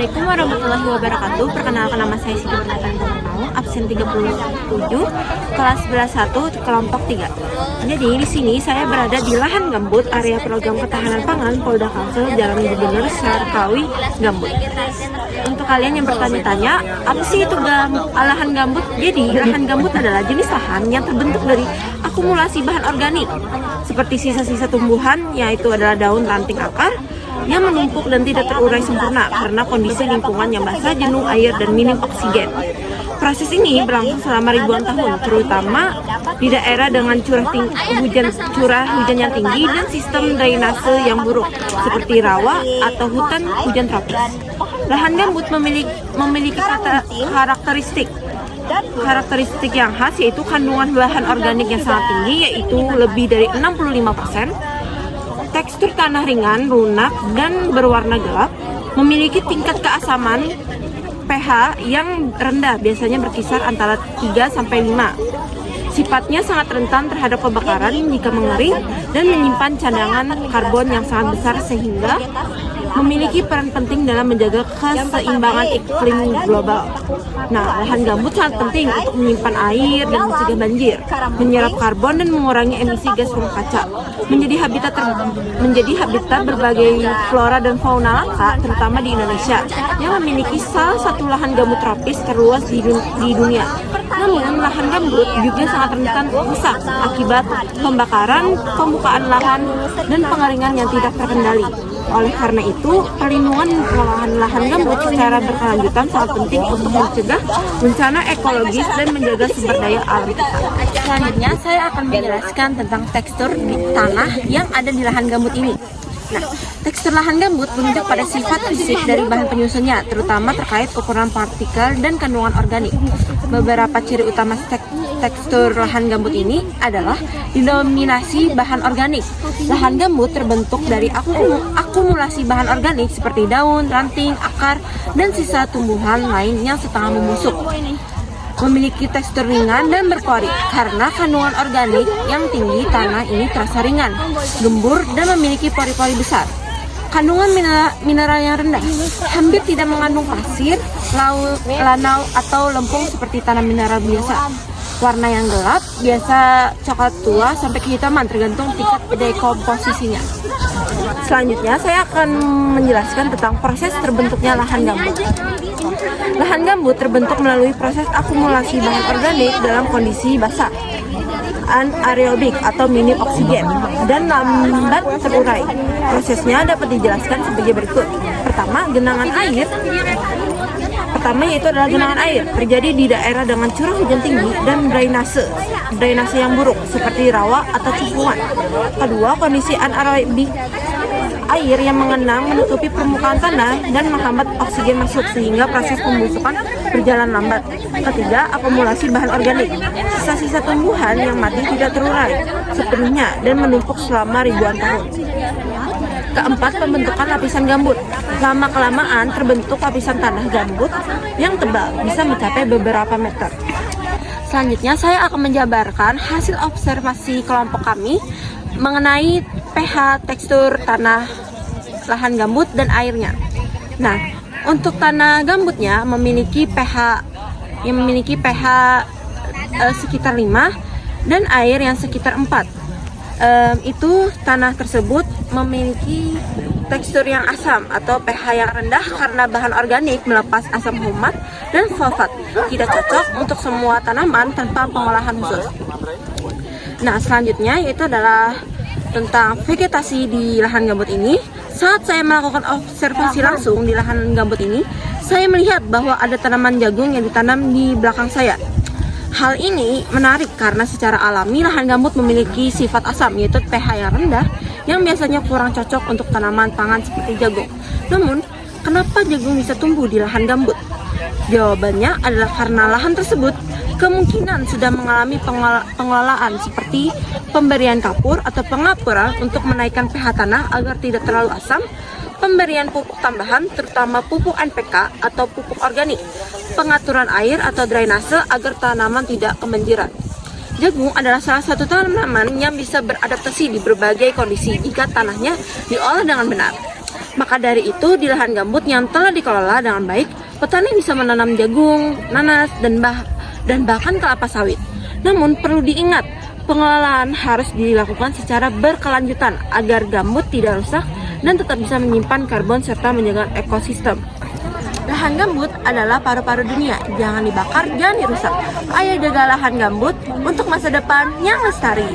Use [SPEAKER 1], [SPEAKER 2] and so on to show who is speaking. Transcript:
[SPEAKER 1] Assalamualaikum warahmatullahi wabarakatuh. Perkenalkan, nama saya Siti Bernatan Purnama, absen 37, kelas 11-1, kelompok 3. Jadi di sini saya berada di lahan gambut area program ketahanan pangan Polda Kalsel Jalan Gubernur Sarkawi Gambut. Untuk kalian yang bertanya-tanya, apa sih itu lahan gambut? Jadi lahan gambut adalah jenis lahan yang terbentuk dari akumulasi bahan organik seperti sisa-sisa tumbuhan, yaitu adalah daun, ranting, akar yang menumpuk dan tidak terurai sempurna karena kondisi lingkungan yang basah, jenuh air, dan minim oksigen. Proses ini berlangsung selama ribuan tahun, terutama di daerah dengan curah hujan yang tinggi dan sistem drainase yang buruk, seperti rawa atau hutan hujan tropis. Lahan gambut memiliki karakteristik yang khas, yaitu kandungan bahan organik yang sangat tinggi, yaitu lebih dari 65%. Tekstur tanah ringan, lunak, dan berwarna gelap, memiliki tingkat keasaman pH yang rendah, biasanya berkisar antara 3-5. Sifatnya sangat rentan terhadap kebakaran jika mengering dan menyimpan cadangan karbon yang sangat besar, sehingga memiliki peran penting dalam menjaga keseimbangan iklim global. Nah, lahan gambut sangat penting untuk menyimpan air dan mencegah banjir, menyerap karbon dan mengurangi emisi gas rumah kaca, menjadi habitat berbagai flora dan fauna langka, terutama di Indonesia, yang memiliki salah satu lahan gambut tropis terluas di dunia. Namun, lahan gambut juga sangat rentan rusak akibat pembakaran, pembukaan lahan, dan pengeringan yang tidak terkendali. Oleh karena itu, perlindungan lahan gambut secara berkelanjutan sangat penting untuk mencegah bencana ekologis dan menjaga sumber daya alam kita. Selanjutnya, saya akan menjelaskan tentang tekstur di tanah yang ada di lahan gambut ini. Nah, tekstur lahan gambut menunjuk pada sifat fisik dari bahan penyusunnya, terutama terkait ukuran partikel dan kandungan organik. Beberapa ciri utama tekstur lahan gambut ini adalah didominasi bahan organik. Lahan gambut terbentuk dari akumulasi bahan organik seperti daun, ranting, akar, dan sisa tumbuhan lain yang setengah membusuk. Memiliki tekstur ringan dan berpori karena kandungan organik yang tinggi. Tanah ini terasa ringan, gembur, dan memiliki pori-pori besar. Kandungan mineral yang rendah, hampir tidak mengandung pasir, lanau, atau lempung seperti tanah mineral biasa. Warna yang gelap, biasa coklat tua sampai kehitaman, tergantung tingkat dekomposisinya. Selanjutnya, saya akan menjelaskan tentang proses terbentuknya lahan gambut. Lahan gambut terbentuk melalui proses akumulasi bahan organik dalam kondisi basah, anaerobik atau minim oksigen, dan lambat terurai. Prosesnya dapat dijelaskan sebagai berikut. Pertama, yaitu adalah genangan air terjadi di daerah dengan curah hujan tinggi dan drainase yang buruk seperti rawa atau cekungan. Kedua, kondisi anaerobik, air yang mengenang menutupi permukaan tanah dan menghambat oksigen masuk sehingga proses pembusukan berjalan lambat. Ketiga, akumulasi bahan organik, sisa-sisa tumbuhan yang mati tidak terurai sepenuhnya dan menumpuk selama ribuan tahun. Keempat, pembentukan lapisan gambut. Lama-kelamaan terbentuk lapisan tanah gambut yang tebal, bisa mencapai beberapa meter. Selanjutnya, saya akan menjabarkan hasil observasi kelompok kami mengenai pH tekstur tanah lahan gambut dan airnya. Nah, untuk tanah gambutnya memiliki pH sekitar 5 dan air yang sekitar 4. Itu tanah tersebut memiliki tekstur yang asam atau pH yang rendah karena bahan organik melepas asam humat dan fosfat. Tidak cocok untuk semua tanaman tanpa pengolahan khusus. Nah, selanjutnya yaitu adalah tentang vegetasi di lahan gambut ini. Saat saya melakukan observasi langsung di lahan gambut ini, saya melihat bahwa ada tanaman jagung yang ditanam di belakang saya. Hal ini menarik karena secara alami lahan gambut memiliki sifat asam, yaitu pH yang rendah yang biasanya kurang cocok untuk tanaman pangan seperti jagung. Namun, kenapa jagung bisa tumbuh di lahan gambut? Jawabannya adalah karena lahan tersebut kemungkinan sudah mengalami pengelolaan seperti pemberian kapur atau pengapuran untuk menaikkan pH tanah agar tidak terlalu asam, pemberian pupuk tambahan terutama pupuk NPK atau pupuk organik, pengaturan air atau drainase agar tanaman tidak kebanjiran. Jagung adalah salah satu tanaman yang bisa beradaptasi di berbagai kondisi jika tanahnya diolah dengan benar. Maka dari itu, di lahan gambut yang telah dikelola dengan baik, petani bisa menanam jagung, nanas, dan bahkan kelapa sawit. Namun perlu diingat, pengelolaan harus dilakukan secara berkelanjutan agar gambut tidak rusak dan tetap bisa menyimpan karbon serta menjaga ekosistem. Lahan gambut adalah paru-paru dunia, jangan dibakar, jangan dirusak. Ayo jaga lahan gambut untuk masa depan yang lestari.